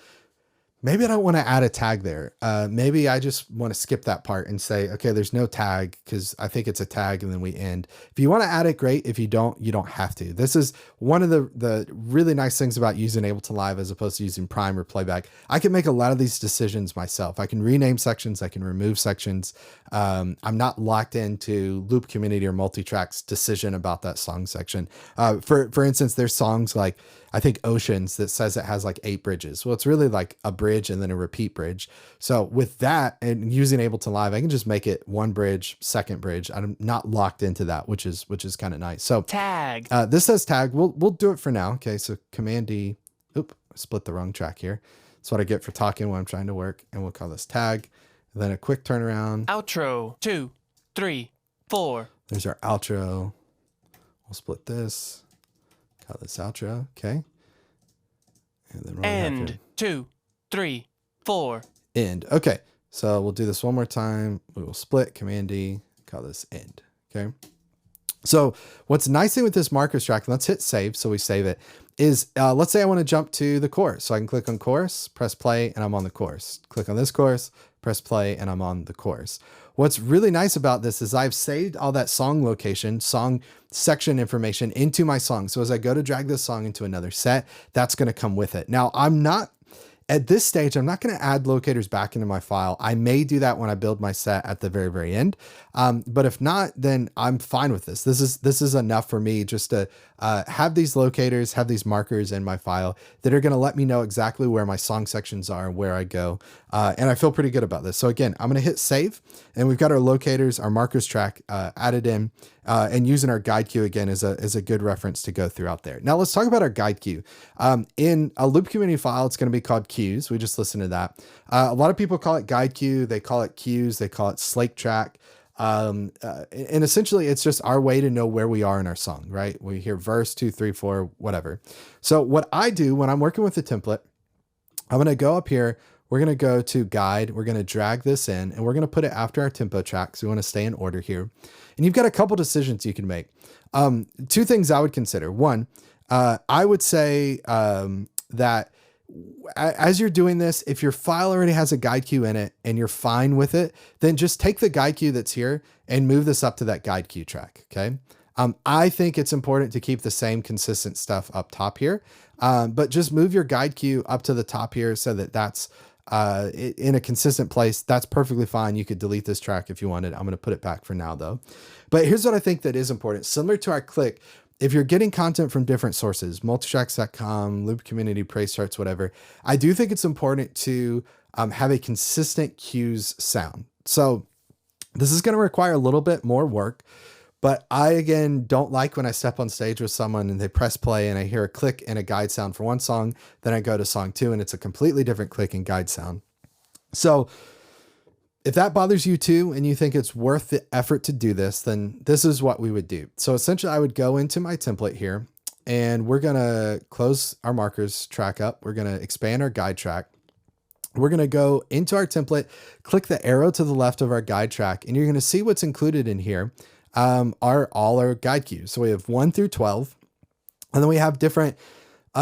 maybe I don't want to add a tag there. Maybe I just want to skip that part and say, okay, there's no tag because I think it's a tag and then we end. If you want to add it, great. If you don't have to. This is one of the really nice things about using Ableton Live as opposed to using Prime or Playback. I can make a lot of these decisions myself. I can rename sections. I can remove sections. I'm not locked into Loop Community or Multitracks decision about that song section. For instance, there's songs like, I think Oceans that says it has like 8 bridges. Well, it's really like a bridge and then a repeat bridge. So with that and using Ableton Live, I can just make it 1 bridge, 2nd bridge. I'm not locked into that, which is kind of nice. So tag. This says tag. We'll do it for now. Okay. So Command D. Oop, split the wrong track here. That's what I get for talking when I'm trying to work. And we'll call this tag. And then a quick turnaround. Outro. 2, 3, 4. There's our outro. We'll split this. Call this outro. Okay. And then end. 2, 3, 4. End. Okay. So we'll do this one more time. We will split Command D, call this end. Okay. So what's nice thing with this markers track, and let's hit save. So we save it is, let's say I want to jump to the chorus. So I can click on chorus, press play, and I'm on the chorus. Click on this chorus, press play, and I'm on the chorus. What's really nice about this is I've saved all that song location, song section information into my song. So as I go to drag this song into another set, that's going to come with it. Now at this stage, I'm not going to add locators back into my file. I may do that when I build my set at the very, very end. But if not, then I'm fine with this. This is enough for me just to have these locators, have these markers in my file that are going to let me know exactly where my song sections are and where I go. And I feel pretty good about this. So again, I'm going to hit save and we've got our locators, our markers track added in. And using our guide cue again is a good reference to go throughout there. Now let's talk about our guide cue. In a Loop Community file, it's going to be called cues. We just listened to that. A lot of people call it guide cue. They call it cues. They call it slate track. And essentially it's just our way to know where we are in our song, right? We hear verse 2, 3, 4, whatever. So what I do when I'm working with the template, I'm going to go up here. We're going to go to guide. We're going to drag this in and we're going to put it after our tempo track. So we want to stay in order here. And you've got a couple decisions you can make. Two things I would consider. One, I would say that as you're doing this, if your file already has a guide cue in it and you're fine with it, then just take the guide cue that's here and move this up to that guide cue track. Okay. I think it's important to keep the same consistent stuff up top here. But just move your guide cue up to the top here so that that's in a consistent place. That's perfectly fine. You could delete this track if you wanted. I'm going to put it back for now though. But here's what I think that is important. Similar to our click, if you're getting content from different sources, multitracks.com, Loop Community, Praise Charts, whatever, I do think it's important to have a consistent cues sound. So this is going to require a little bit more work, but I, again, don't like when I step on stage with someone and they press play and I hear a click and a guide sound for one song, then I go to song 2 and it's a completely different click and guide sound. So if that bothers you too, and you think it's worth the effort to do this, then this is what we would do. So essentially I would go into my template here and we're going to close our markers track up. We're going to expand our guide track. We're going to go into our template, click the arrow to the left of our guide track, and you're going to see what's included in here are all our guide cues. So we have 1 through 12, and then we have different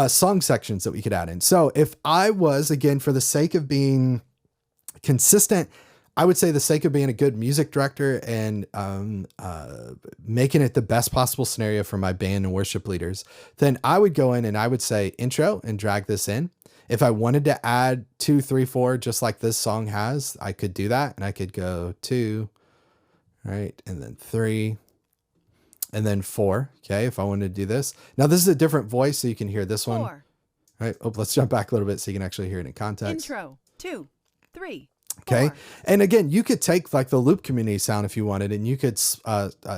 song sections that we could add in. So if I was, again, for the sake of being consistent, I would say the sake of being a good music director and making it the best possible scenario for my band and worship leaders, then I would go in and I would say intro and drag this in. If I wanted to add 2, 3, 4, just like this song has, I could do that. And I could go 2, right? And then 3, and then 4. Okay. If I wanted to do this. Now this is a different voice, so you can hear this 4. one. All right. Oh, let's jump back a little bit so you can actually hear it in context. Intro 2, 3. Okay. 4. And again, you could take like the Loop Community sound if you wanted, and you could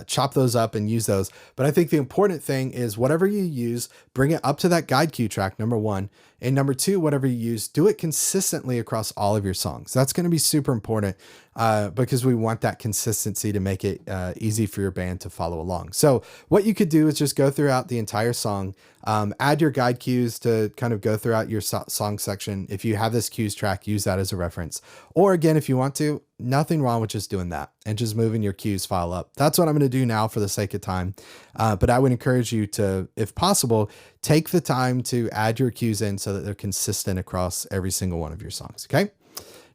chop those up and use those. But I think the important thing is whatever you use, bring it up to that guide cue track, number 1. And number 2, whatever you use, do it consistently across all of your songs. That's going to be super important because we want that consistency to make it easy for your band to follow along. So what you could do is just go throughout the entire song, add your guide cues to kind of go throughout your song section. If you have this cues track, use that as a reference. Or again, if you want to, nothing wrong with just doing that and just moving your cues file up. That's what I'm going to do now for the sake of time. But I would encourage you to, if possible, take the time to add your cues in so that they're consistent across every single one of your songs. Okay.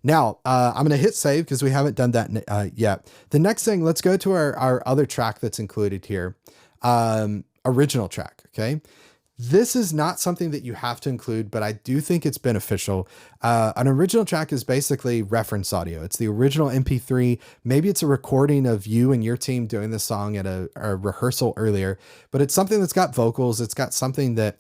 Now I'm going to hit save because we haven't done that yet. The next thing, let's go to our other track that's included here. Original track. Okay. This is not something that you have to include, but I do think it's beneficial. An original track is basically reference audio. It's the original MP3. Maybe it's a recording of you and your team doing the song at a rehearsal earlier, but it's something that's got vocals. It's got something that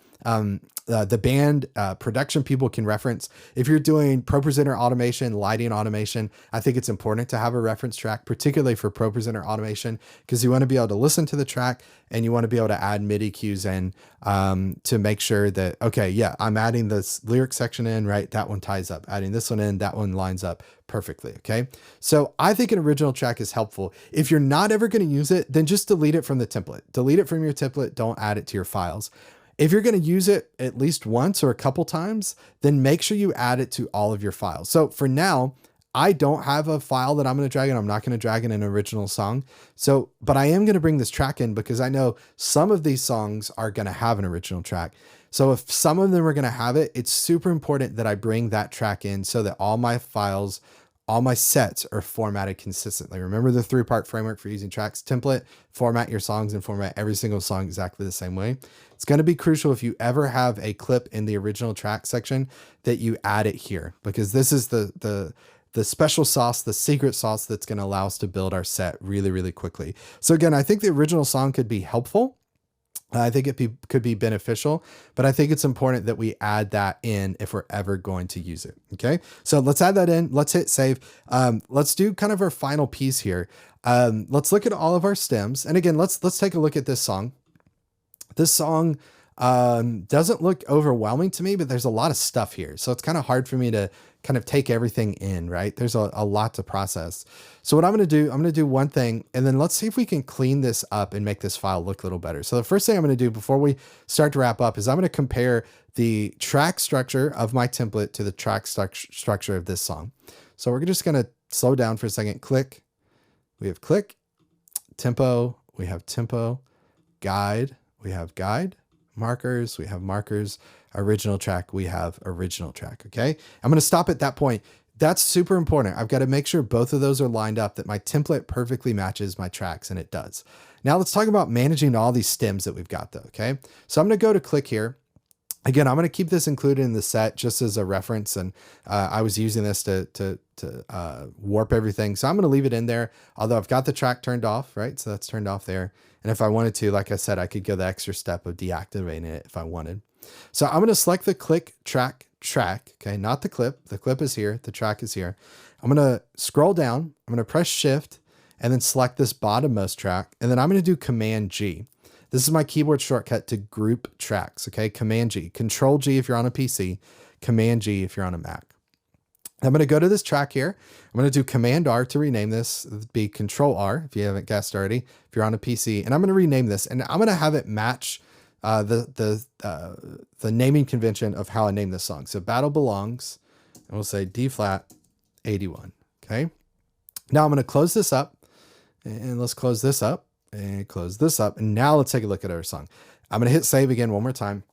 the band production people can reference. If you're doing Pro Presenter automation, lighting automation, I think it's important to have a reference track, particularly for Pro Presenter automation, because you want to be able to listen to the track and you want to be able to add MIDI cues in to make sure that, okay, yeah, I'm adding this lyric section in, right? That one ties up. Adding this one in, that one lines up perfectly. Okay. So I think an original track is helpful. If you're not ever going to use it, then just delete it from the template. Delete it from your template. Don't add it to your files. If you're going to use it at least once or a couple times, then make sure you add it to all of your files. So for now, I don't have a file that I'm going to drag in. I'm not going to drag in an original song. So, but I am going to bring this track in because I know some of these songs are going to have an original track. So if some of them are going to have it, it's super important that I bring that track in so that all my files, all my sets are formatted consistently. Remember the 3-part framework for using tracks: template, format your songs, and format every single song exactly the same way. It's going to be crucial if you ever have a clip in the original track section that you add it here, because this is the special sauce, the secret sauce that's going to allow us to build our set really, really quickly. So again, I think the original song could be helpful. I think it could be beneficial, but I think it's important that we add that in if we're ever going to use it. Okay. So let's add that in. Let's hit save. Let's do kind of our final piece here. Let's look at all of our stems. And again, let's take a look at this song. This song Doesn't look overwhelming to me, but there's a lot of stuff here. So it's kind of hard for me to kind of take everything in, right? There's a lot to process. So what I'm going to do one thing, and then let's see if we can clean this up and make this file look a little better. So the first thing I'm going to do before we start to wrap up is I'm going to compare the track structure of my template to the track structure of this song. So we're just going to slow down for a second. Click. We have click. Tempo. We have tempo. Guide. We have guide. Markers. We have markers. Original track. We have original track. Okay. I'm going to stop at that point. That's super important. I've got to make sure both of those are lined up, that my template perfectly matches my tracks, and it does. Now let's talk about managing all these stems that we've got though. Okay. So I'm going to go to click here. Again, I'm going to keep this included in the set just as a reference. And I was using this to warp everything. So I'm going to leave it in there, although I've got the track turned off, right? So that's turned off there. And if I wanted to, like I said, I could go the extra step of deactivating it if I wanted. So I'm going to select the click track, okay, not the clip. The clip is here. The track is here. I'm going to scroll down. I'm going to press shift and then select this bottommost track. And then I'm going to do Command G. This is my keyboard shortcut to group tracks. Okay. Command G, Control G if you're on a PC, Command G if you're on a Mac. I'm going to go to this track here. I'm going to do Command R to rename this. It'd be Control R if you haven't guessed already, if you're on a PC, and I'm going to rename this, and I'm going to have it match the naming convention of how I name this song. So Battle Belongs, and we'll say D flat 81. Okay. Now I'm going to close this up, and let's close this up and close this up. And now let's take a look at our song. I'm going to hit save again one more time.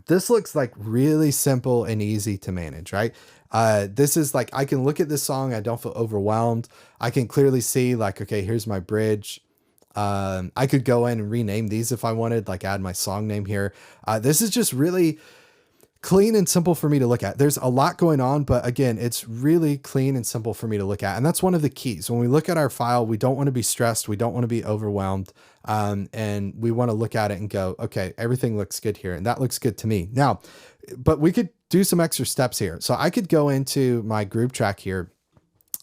This looks like really simple and easy to manage, right? This is like, I can look at this song. I don't feel overwhelmed. I can clearly see like, okay, here's my bridge. I could go in and rename these if I wanted, like add my song name here. This is just really clean and simple for me to look at. There's a lot going on, but again, it's really clean and simple for me to look at. And that's one of the keys. When we look at our file, we don't want to be stressed. We don't want to be overwhelmed. And we want to look at it and go, okay, everything looks good here. And that looks good to me. Now, but we could do some extra steps here. So I could go into my group track here,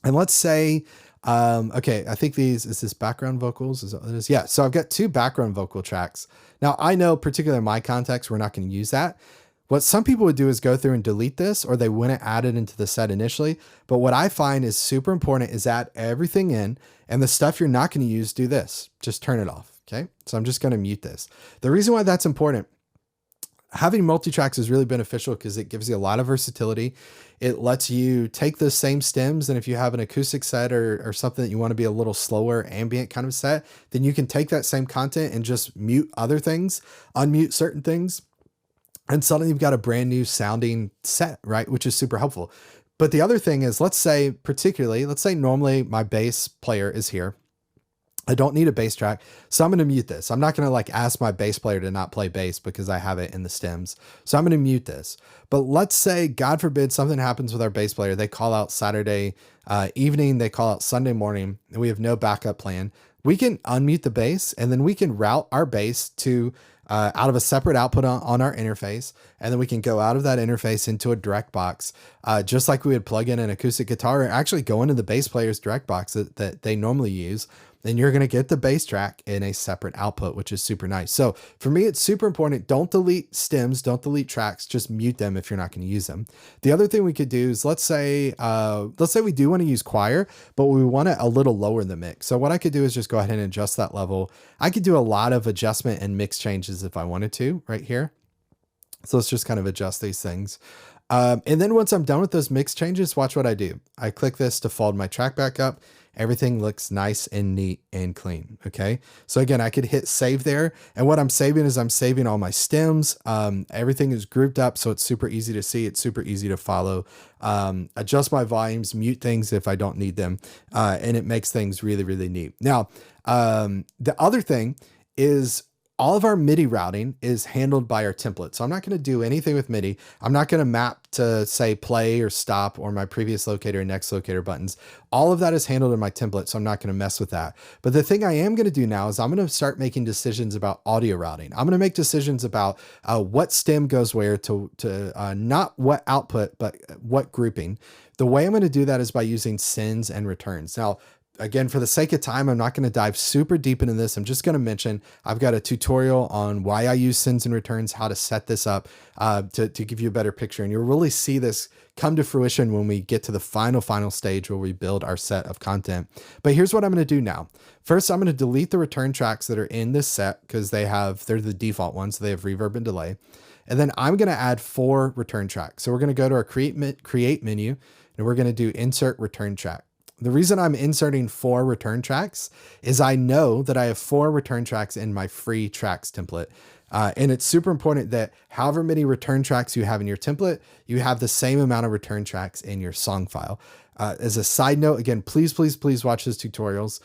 and let's say, okay, I think is this background vocals? Is that what it is? Yeah. So I've got 2 background vocal tracks. Now I know, particularly in my context, we're not going to use that. What some people would do is go through and delete this, or they wouldn't add it into the set initially. But what I find is super important is add everything in, and the stuff you're not going to use, do this. Just turn it off. Okay. So I'm just going to mute this. The reason why that's important, having multi-tracks is really beneficial because it gives you a lot of versatility. It lets you take those same stems, and if you have an acoustic set or something that you want to be a little slower ambient kind of set, then you can take that same content and just mute other things, unmute certain things, and suddenly you've got a brand new sounding set, right? Which is super helpful. But the other thing is, let's say normally my bass player is here. I don't need a bass track, so I'm going to mute this. I'm not going to like ask my bass player to not play bass because I have it in the stems. So I'm going to mute this. But let's say, God forbid, something happens with our bass player. They call out Saturday evening, they call out Sunday morning, and we have no backup plan. We can unmute the bass, and then we can route our bass to out of a separate output on our interface. And then we can go out of that interface into a direct box, just like we would plug in an acoustic guitar, or actually go into the bass player's direct box that they normally use. Then you're going to get the bass track in a separate output, which is super nice. So for me, it's super important. Don't delete stems, don't delete tracks, just mute them if you're not going to use them. The other thing we could do is, let's say we do want to use choir, but we want it a little lower in the mix. So what I could do is just go ahead and adjust that level. I could do a lot of adjustment and mix changes if I wanted to right here. So let's just kind of adjust these things. And then once I'm done with those mix changes, watch what I do. I click this to fold my track back up. Everything looks nice and neat and clean. Okay. So again, I could hit save there. And what I'm saving is I'm saving all my stems. Everything is grouped up, so it's super easy to see. It's super easy to follow. Adjust my volumes, mute things if I don't need them. And it makes things really, really neat. Now, the other thing is, all of our MIDI routing is handled by our template. So I'm not going to do anything with MIDI. I'm not going to map to say play or stop or my previous locator and next locator buttons. All of that is handled in my template, so I'm not going to mess with that. But the thing I am going to do now is I'm going to start making decisions about audio routing. I'm going to make decisions about what stem goes where to not what output, but what grouping. The way I'm going to do that is by using sends and returns. Now, again, for the sake of time, I'm not going to dive super deep into this. I'm just going to mention I've got a tutorial on why I use sends and returns, how to set this up to give you a better picture. And you'll really see this come to fruition when we get to the final stage where we build our set of content. But here's what I'm going to do now. First, I'm going to delete the return tracks that are in this set because they're the default ones. So they have reverb and delay. And then I'm going to add 4 return tracks. So we're going to go to our create menu and we're going to do insert return track. The reason I'm inserting 4 return tracks is I know that I have 4 return tracks in my free tracks template. And it's super important that however many return tracks you have in your template, you have the same amount of return tracks in your song file. As a side note, again, please watch those tutorials.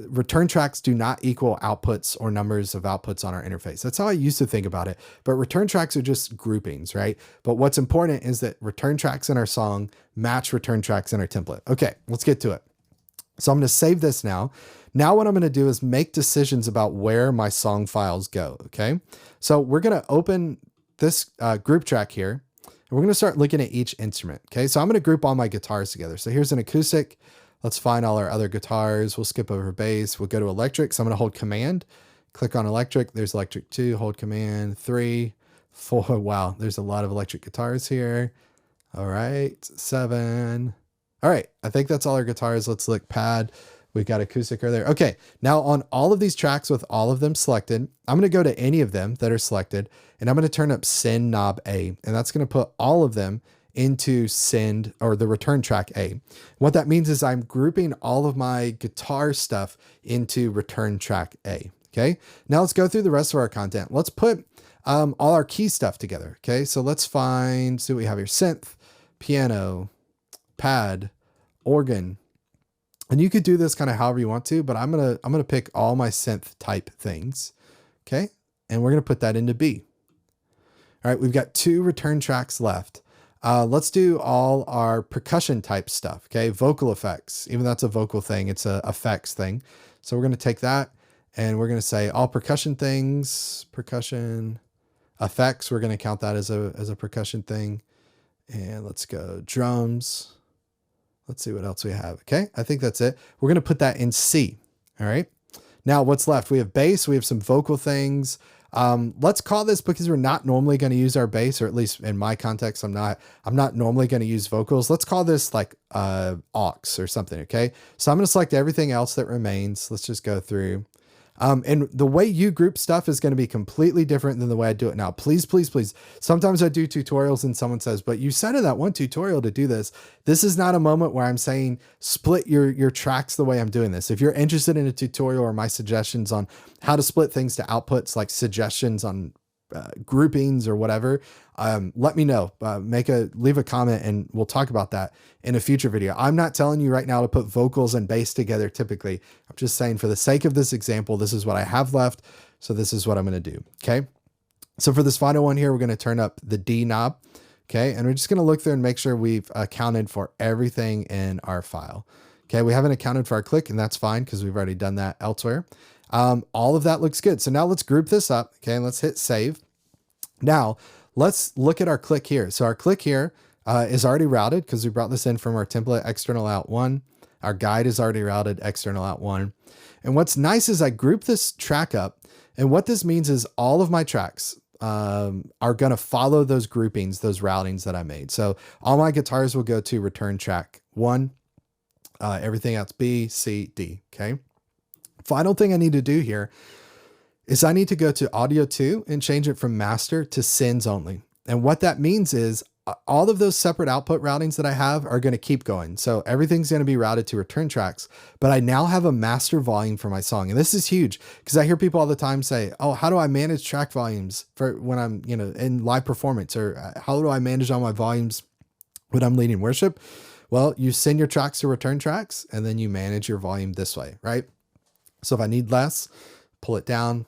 Return tracks do not equal outputs or numbers of outputs on our interface. That's how I used to think about it. But return tracks are just groupings, right? But what's important is that return tracks in our song match return tracks in our template. Okay, let's get to it. So I'm going to save this now. Now what I'm going to do is make decisions about where my song files go. Okay, so we're going to open this group track here. And we're going to start looking at each instrument. Okay, so I'm going to group all my guitars together. So here's an acoustic. Let's find all our other guitars. We'll skip over bass. We'll go to electric. So I'm going to hold command, click on electric. There's electric 2, hold command 3, 4. Wow, there's a lot of electric guitars here. All right, 7. All right, I think that's all our guitars. Let's look pad. We've got acoustic right there. Okay, now on all of these tracks with all of them selected, I'm going to go to any of them that are selected and I'm going to turn up send knob A, and that's going to put all of them into send or the return track A. What that means is I'm grouping all of my guitar stuff into return track A. Okay, now let's go through the rest of our content. Let's put all our key stuff together. Okay, so let's see what we have here: synth, piano, pad, organ. And you could do this kind of however you want to, but I'm gonna pick all my synth type things. Okay, and we're gonna put that into B. All right, we've got 2 return tracks left. Let's do all our percussion type stuff. Okay, vocal effects. Even though that's a vocal thing, it's a effects thing. So we're gonna take that and we're gonna say all percussion things, percussion effects. We're gonna count that as a percussion thing. And let's go drums. Let's see what else we have. Okay, I think that's it. We're going to put that in C. All right. Now what's left? We have bass. We have some vocal things. Let's call this, because we're not normally going to use our bass, or at least in my context, I'm not normally going to use vocals. Let's call this like aux or something. Okay. So I'm going to select everything else that remains. Let's just go through. And the way you group stuff is going to be completely different than the way I do it now. Please. Sometimes I do tutorials and someone says, but you said in that one tutorial to do this. This is not a moment where I'm saying split your tracks the way I'm doing this. If you're interested in a tutorial or my suggestions on how to split things to outputs, like suggestions on groupings or whatever, let me know. Leave a comment and we'll talk about that in a future video. I'm not telling you right now to put vocals and bass together typically. I'm just saying for the sake of this example, this is what I have left. So this is what I'm going to do. Okay. So for this final one here, we're going to turn up the D knob. Okay. And we're just going to look through and make sure we've accounted for everything in our file. Okay. We haven't accounted for our click, and that's fine because we've already done that elsewhere. All of that looks good. So now let's group this up. Okay. And let's hit save. Now let's look at our click here. So our click here is already routed because we brought this in from our template external out 1. Our guide is already routed external out 1. And what's nice is I group this track up. And what this means is all of my tracks are going to follow those groupings, those routings that I made. So all my guitars will go to return track 1, everything else B, C, D. Okay. Final thing I need to do here is I need to go to audio 2 and change it from master to sends only. And what that means is all of those separate output routings that I have are going to keep going. So everything's going to be routed to return tracks, but I now have a master volume for my song. And this is huge because I hear people all the time say, oh, how do I manage track volumes for when I'm, in live performance, or how do I manage all my volumes when I'm leading worship? Well, you send your tracks to return tracks and then you manage your volume this way, right? So if I need less, pull it down.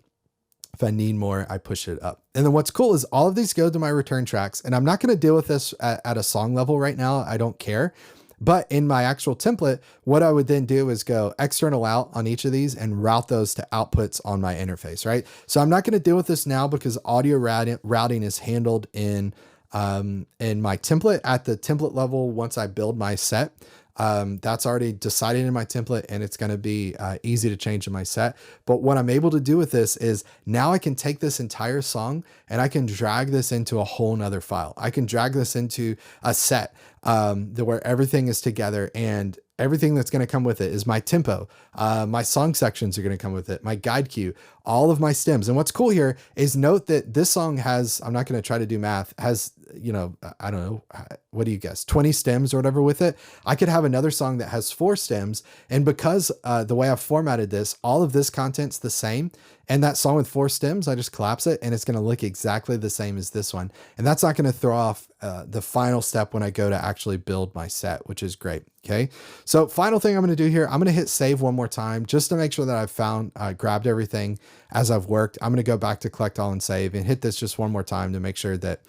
If I need more, I push it up. And then what's cool is all of these go to my return tracks, and I'm not going to deal with this at a song level right now. I don't care. But in my actual template, what I would then do is go external out on each of these and route those to outputs on my interface, right? So I'm not going to deal with this now because audio routing is handled in my template at the template level once I build my set. That's already decided in my template, and it's going to be easy to change in my set. But what I'm able to do with this is now I can take this entire song and I can drag this into a whole nother file. I can drag this into a set where everything is together, and everything that's going to come with it is my tempo. My song sections are going to come with it, my guide cue, all of my stems. And what's cool here is note that this song has, I'm not going to try to do math, has, you know, I don't know, what do you guess, 20 stems or whatever with it. I could have another song that has 4 stems. And because the way I've formatted this, all of this content's the same. And that song with 4 stems, I just collapse it and it's going to look exactly the same as this one. And that's not going to throw off the final step when I go to actually build my set, which is great. Okay. So final thing I'm going to do here, I'm going to hit save one more time just to make sure that I've grabbed everything as I've worked. I'm going to go back to collect all and save and hit this just one more time to make sure that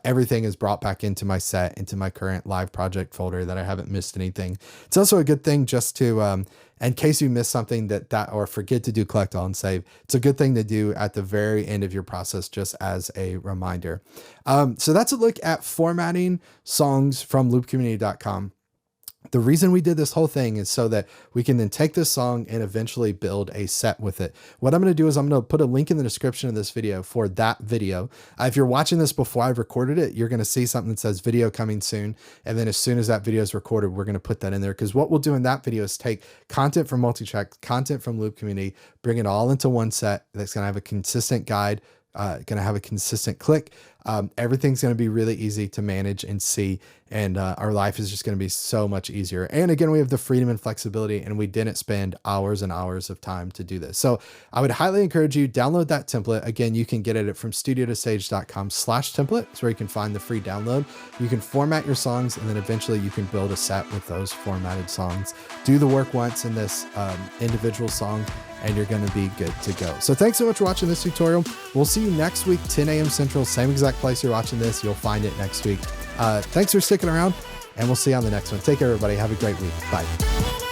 everything is brought back into my set, into my current live project folder, that I haven't missed anything. It's also a good thing just to, in case you miss something or forget to do collect all and save, it's a good thing to do at the very end of your process, just as a reminder. So that's a look at formatting songs from loopcommunity.com. The reason we did this whole thing is so that we can then take this song and eventually build a set with it. What I'm going to do is I'm going to put a link in the description of this video for that video. If you're watching this before I've recorded it, you're going to see something that says video coming soon. And then as soon as that video is recorded, we're going to put that in there, because what we'll do in that video is take content from multitrack, content from Loop Community, bring it all into one set that's going to have a consistent guide, going to have a consistent click. Everything's going to be really easy to manage and see, and our life is just going to be so much easier. And again, we have the freedom and flexibility, and we didn't spend hours and hours of time to do this. So I would highly encourage you, download that template. Again, you can get it from studiotostage.com/template. It's where you can find the free download. You can format your songs, and then eventually you can build a set with those formatted songs. Do the work once in this individual song, and you're going to be good to go. So thanks so much for watching this tutorial. We'll see you next week, 10 a.m. Central, same exact place you're watching this. You'll find it next week. Thanks for sticking around, and we'll see you on the next one. Take care, everybody. Have a great week. Bye.